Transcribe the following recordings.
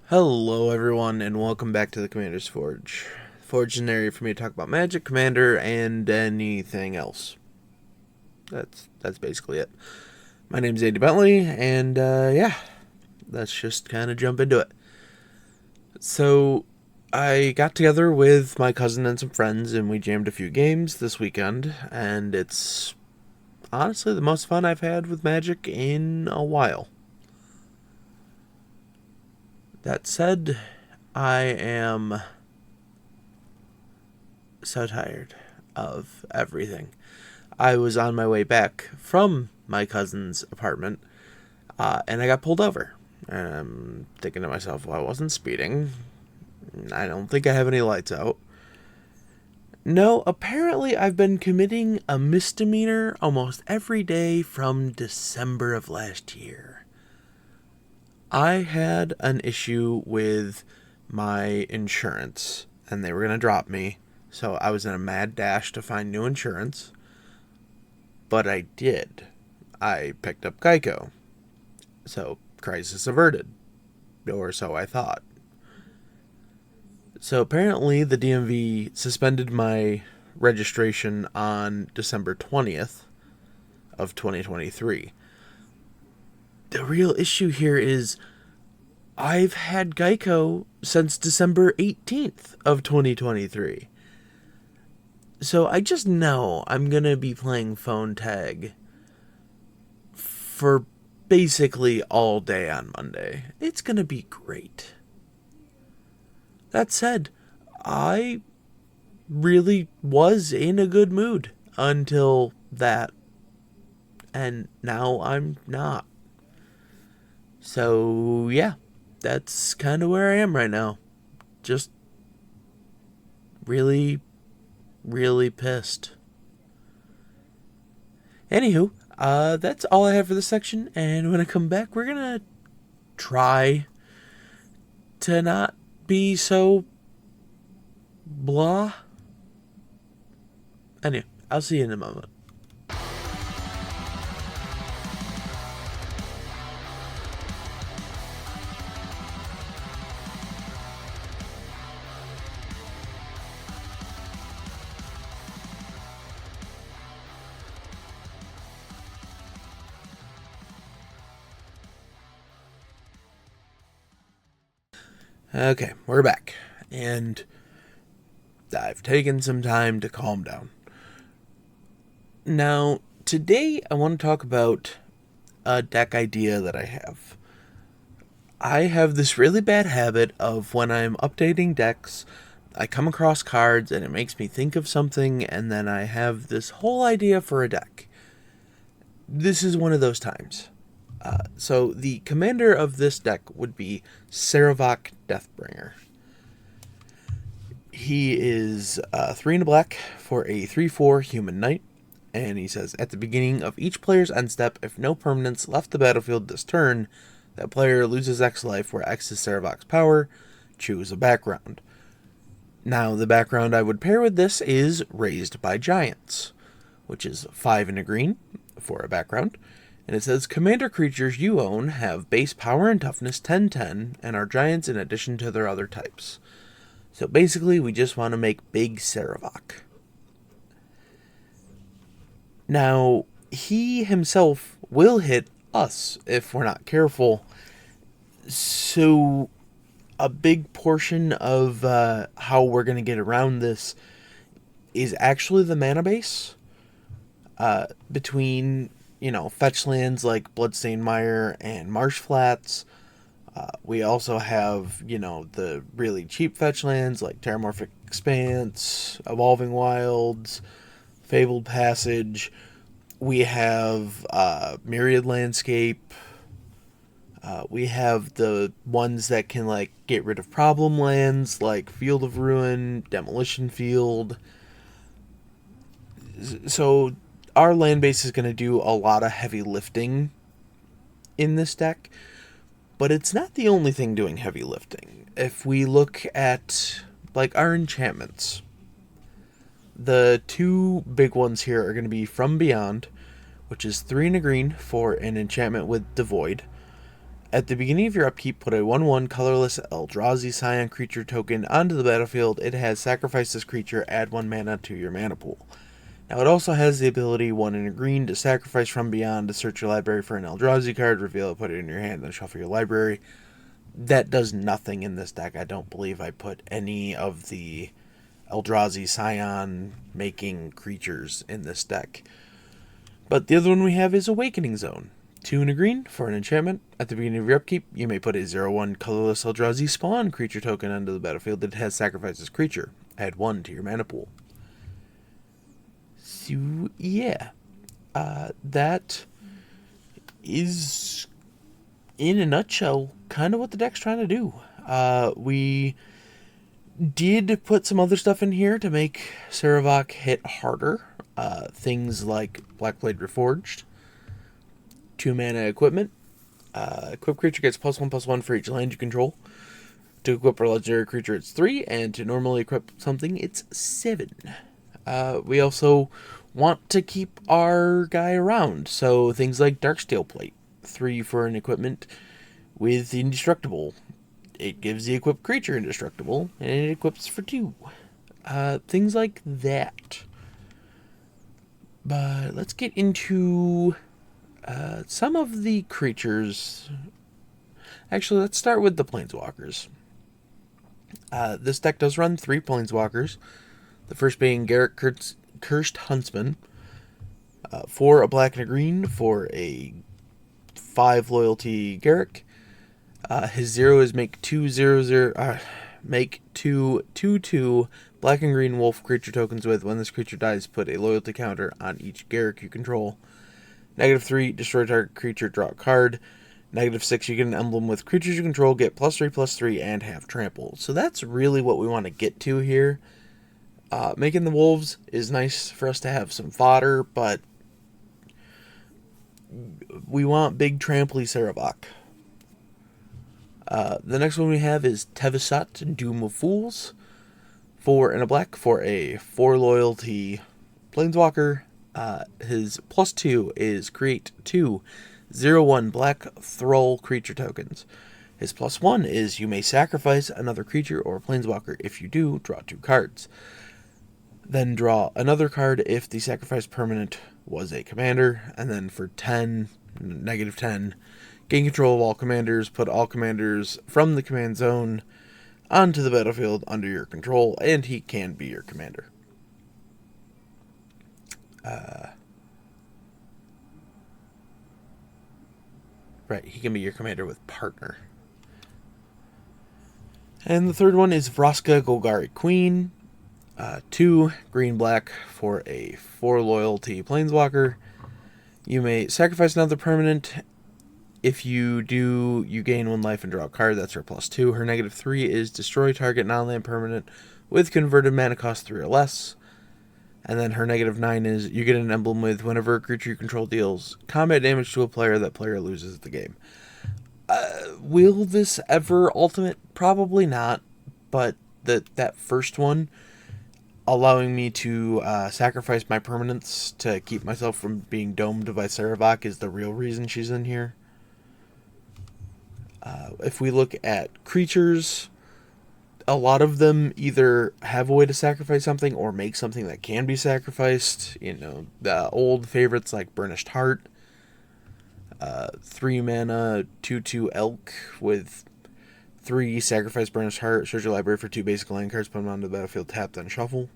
Hello everyone and welcome back to the Commander's Forge. Forge is an area for me to talk about Magic, Commander, and anything else. That's basically it. My name's Andy Bentley, and yeah, let's just kind of jump into it. So, I got together with my cousin and some friends, and we jammed a few games this weekend, and it's honestly the most fun I've had with Magic in a while. That said, I am so tired of everything. I was on my way back from my cousin's apartment, and I got pulled over. And I'm thinking to myself, well, I wasn't speeding. I don't think I have any lights out. No, apparently I've been committing a misdemeanor almost every day from December of last year. I had an issue with my insurance, and they were going to drop me. So I was in a mad dash to find new insurance. But I did. I picked up Geico. So, crisis averted. Or so I thought. So apparently the DMV suspended my registration on December 20th of 2023. The real issue here is I've had Geico since December 18th of 2023. So I just know I'm going to be playing phone tag for basically all day on Monday. It's going to be great. That said, I really was in a good mood until that. And now I'm not. So, yeah, that's kind of where I am right now. Just really, really pissed. Anywho, that's all I have for this section, and when I come back, we're gonna try to not be so blah. Anyway, I'll see you in a moment. Okay, we're back, and I've taken some time to calm down. Now, today I want to talk about a deck idea that I have. I have this really bad habit of when I'm updating decks, I come across cards and it makes me think of something, and then I have this whole idea for a deck. This is one of those times. So the commander of this deck would be Sarevok Deathbringer. He is 3 in a black for a 3/4 human knight, and he says, at the beginning of each player's end step, if no permanents left the battlefield this turn, that player loses X life, where X is Sarevok's power. Choose a background. Now, the background I would pair with this is Raised by Giants, which is 5 in a green for a background. And it says, commander creatures you own have base power and toughness 10/10 and are giants in addition to their other types. So basically, we just want to make big Sarevok. Now, he himself will hit us if we're not careful. So, a big portion of how we're going to get around this is actually the mana base. Between, fetch lands like Bloodstained Mire and Marsh Flats. We also have, the really cheap fetch lands like Terramorphic Expanse, Evolving Wilds, Fabled Passage. We have Myriad Landscape. We have the ones that can, get rid of problem lands like Field of Ruin, Demolition Field. So our land base is going to do a lot of heavy lifting in this deck, but it's not the only thing doing heavy lifting. If we look at, our enchantments, the two big ones here are going to be From Beyond, which is 3 in a green for an enchantment with Devoid. At the beginning of your upkeep, put a 1/1 colorless Eldrazi Scion creature token onto the battlefield. It has sacrificed this creature, add 1 mana to your mana pool. Now, it also has the ability, 1 in a green, to sacrifice from beyond, to search your library for an Eldrazi card, reveal it, put it in your hand, then shuffle your library. That does nothing in this deck. I don't believe I put any of the Eldrazi Scion making creatures in this deck. But the other one we have is Awakening Zone. 2 and a green for an enchantment. At the beginning of your upkeep, you may put a 0/1 colorless Eldrazi Spawn creature token onto the battlefield that has sacrificed this creature. Add 1 to your mana pool. So, yeah. That is, in a nutshell, kind of what the deck's trying to do. We did put some other stuff in here to make Sarevok hit harder. Things like Blackblade Reforged. 2 mana equipment. Equip creature gets +1/+1 for each land you control. To equip a legendary creature, it's 3, and to normally equip something, it's 7. We also want to keep our guy around, so things like Darksteel Plate. 3 for an equipment with Indestructible. It gives the equipped creature Indestructible, and it equips for 2. Things like that. But let's get into some of the creatures. Actually, let's start with the Planeswalkers. This deck does run 3 Planeswalkers. The first being Garrett Cursed Huntsman. 4 a black and a green for a 5 loyalty Garrick. His 0 is make 2/2 black and green wolf creature tokens with. When this creature dies, put a loyalty counter on each Garrick you control. -3, destroy target creature, draw a card. -6, you get an emblem with creatures you control, get +3/+3, and have trample. So that's really what we want to get to here. Making the wolves is nice for us to have some fodder, but we want big trampley Sarevok. The next one we have is Tevisat, Doom of Fools. 4 and a black for a 4 loyalty Planeswalker. His +2 is create 2 0/1 black Thrall creature tokens. His +1 is you may sacrifice another creature or Planeswalker. If you do, draw 2 cards. Then draw another card if the sacrificed permanent was a commander. And then for 10, -10, gain control of all commanders. Put all commanders from the command zone onto the battlefield under your control, and he can be your commander. Right, he can be your commander with partner. And the third one is Vraska Golgari Queen. 2 green-black for a 4 loyalty Planeswalker. You may sacrifice another permanent. If you do, you gain 1 life and draw a card. That's her +2. Her -3 is destroy target non-land permanent with converted mana cost 3 or less. And then her -9 is you get an emblem with whenever a creature you control deals combat damage to a player, that player loses the game. Will this ever ultimate? Probably not. But that first one, allowing me to sacrifice my permanents to keep myself from being domed by Sarevok, is the real reason she's in here. If we look at creatures, a lot of them either have a way to sacrifice something or make something that can be sacrificed. You know, the old favorites like Burnished Heart. 3 mana, 2/2 Elk with 3 sacrifice Burnished Heart. Search your library for 2 basic land cards, put them onto the battlefield, tap, then shuffle.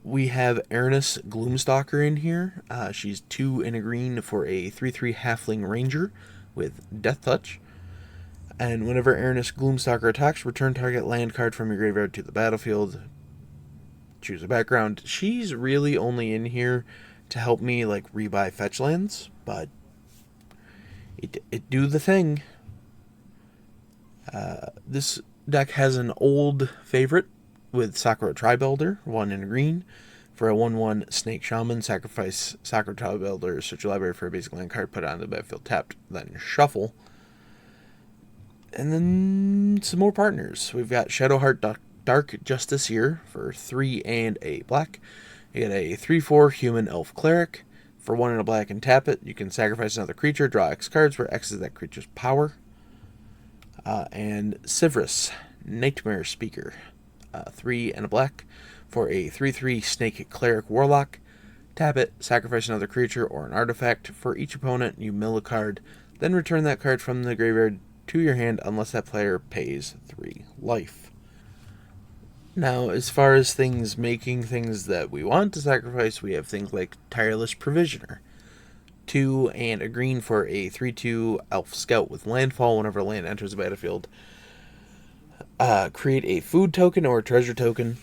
We have Aranis Gloomstalker in here. She's 2 and a green for a 3/3 Halfling Ranger with Death Touch. And whenever Aranis Gloomstalker attacks, return target land card from your graveyard to the battlefield. Choose a background. She's really only in here to help me like rebuy fetch lands, but it do the thing. This deck has an old favorite with Sakura Tribe Elder, 1 in green. For a 1/1 Snake Shaman, sacrifice Sakura Tribe Elder, search your library for a basic land card, put it on the battlefield, tapped, then shuffle. And then some more partners. We've got Shadowheart Dark Justiciar for 3 and a black. You get a 3/4 Human Elf Cleric. For 1 and a black and tap it, you can sacrifice another creature, draw X cards, where X is that creature's power. And Sivris, Nightmare Speaker. 3 and a black for a 3/3 Snake Cleric Warlock. Tap it, sacrifice another creature or an artifact. For each opponent, you mill a card, then return that card from the graveyard to your hand unless that player pays 3 life. Now, as far as making things that we want to sacrifice, we have things like Tireless Provisioner. 2 and a green for a 3/2 Elf Scout with landfall. Whenever land enters the battlefield, create a food token or a treasure token.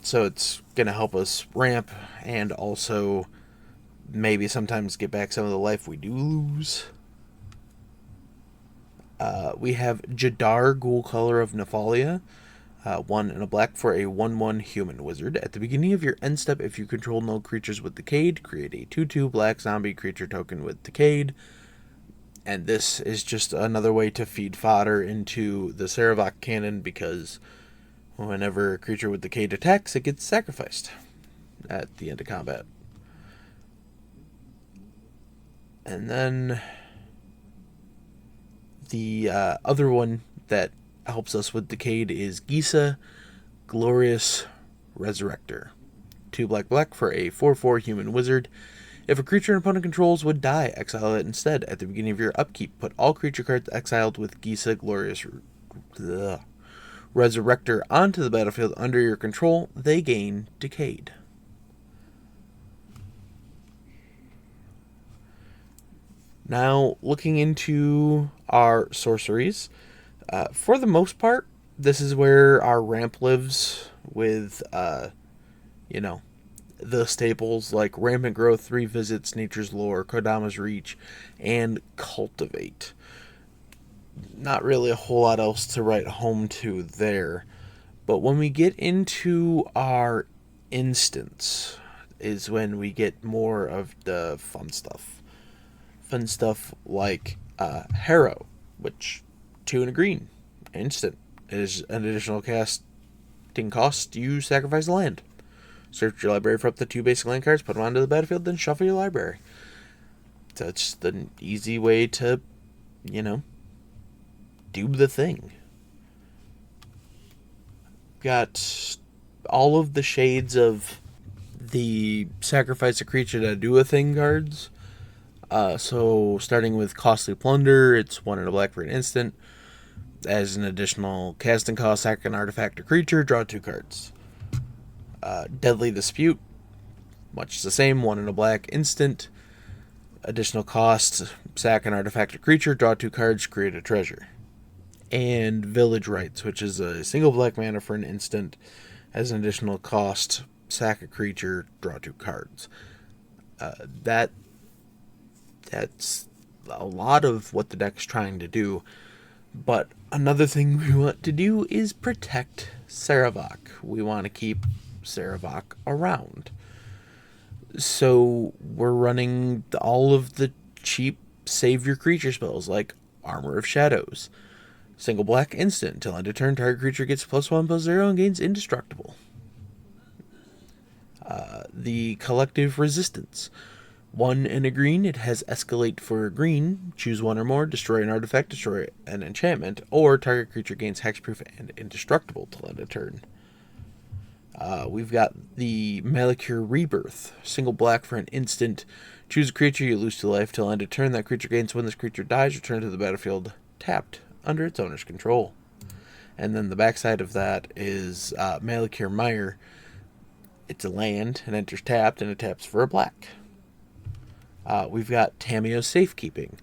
So it's going to help us ramp and also maybe sometimes get back some of the life we do lose. We have Jadar, Ghoul Color of Nephalia. 1 and a black for a 1/1 human wizard. At the beginning of your end step, if you control no creatures with Decayed, create a 2/2 black zombie creature token with Decayed. And this is just another way to feed fodder into the Sarevok cannon, because whenever a creature with Decayed attacks, it gets sacrificed at the end of combat. And then the other one that helps us with Decayed is Gisa, Glorious Resurrector. 2 black for a 4/4 human wizard. If a creature an opponent controls would die, exile it instead. At the beginning of your upkeep, put all creature cards exiled with Gisa, Glorious Resurrector onto the battlefield under your control. They gain Decayed. Now, looking into our sorceries, for the most part, this is where our ramp lives with, the staples like Rampant Growth, 3 Visits, Nature's Lore, Kodama's Reach, and Cultivate. Not really a whole lot else to write home to there. But when we get into our instants is when we get more of the fun stuff. Fun stuff like Harrow, which 2 and a green, instant, is an additional casting cost. You sacrifice a land. Search your library for up to 2 basic land cards, put them onto the battlefield, then shuffle your library. That's the easy way to, do the thing. Got all of the shades of the sacrifice a creature to do a thing cards. So starting with Costly Plunder, it's 1 and a black for an instant. As an additional casting cost, sack an artifact or creature, draw 2 cards. Deadly Dispute, much the same, 1 and a black instant. Additional cost, sack an artifact or creature, draw 2 cards, create a treasure. And Village Rites, which is a single black mana for an instant. As an additional cost, sack a creature, draw 2 cards. That's a lot of what the deck's trying to do. But another thing we want to do is protect Sarevok. We want to keep Sarevok around. So we're running all of the cheap save your creature spells like Armor of Shadows. Single black instant. Until end of turn, target creature gets +1/+0 and gains indestructible. The Collective Resistance. 1 and a green, it has Escalate for a green. Choose 1 or more, destroy an artifact, destroy an enchantment, or target creature gains hexproof and indestructible till end of turn. We've got the Malakir Rebirth. Single black for an instant. Choose a creature, you lose 2 life till end of turn. That creature gains when this creature dies, return to the battlefield tapped under its owner's control. And then the backside of that is Malakir Mire. It's a land, it enters tapped, and it taps for a black. We've got Tamiyo's Safekeeping.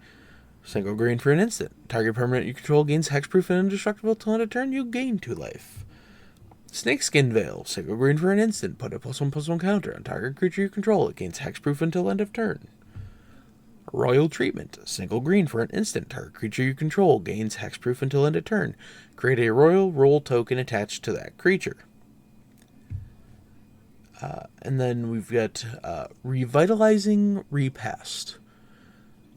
Single green for an instant. Target permanent you control gains hexproof and indestructible till end of turn. You gain 2 life. Snakeskin Veil. Single green for an instant. Put a +1/+1 counter on target creature you control. It gains hexproof until end of turn. Royal Treatment. Single green for an instant. Target creature you control gains hexproof until end of turn. Create a royal roll token attached to that creature. And then we've got Revitalizing Repast.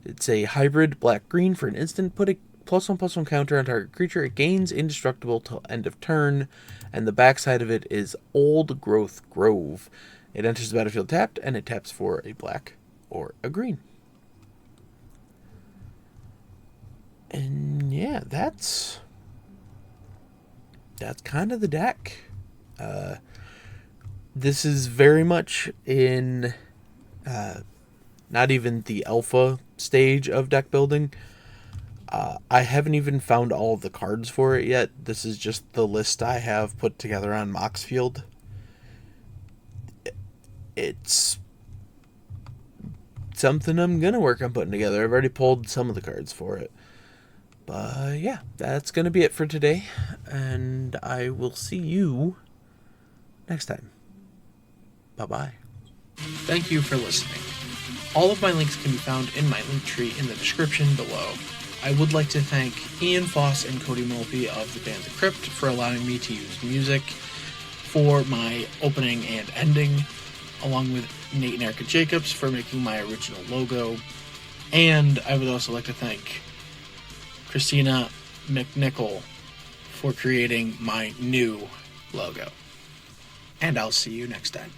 It's a hybrid black-green for an instant. Put a +1/+1 counter on target creature. It gains indestructible till end of turn. And the backside of it is Old Growth Grove. It enters the battlefield tapped, and it taps for a black or a green. And yeah, that's kind of the deck. This is very much in not even the alpha stage of deck building. I haven't even found all of the cards for it yet. This is just the list I have put together on Moxfield. It's something I'm going to work on putting together. I've already pulled some of the cards for it. But yeah, that's going to be it for today. And I will see you next time. Bye-bye. Thank you for listening. All of my links can be found in my link tree in the description below. I would like to thank Ian Foss and Cody Mulpey of the band The Crypt for allowing me to use music for my opening and ending, along with Nate and Erica Jacobs for making my original logo. And I would also like to thank Christina McNichol for creating my new logo. And I'll see you next time.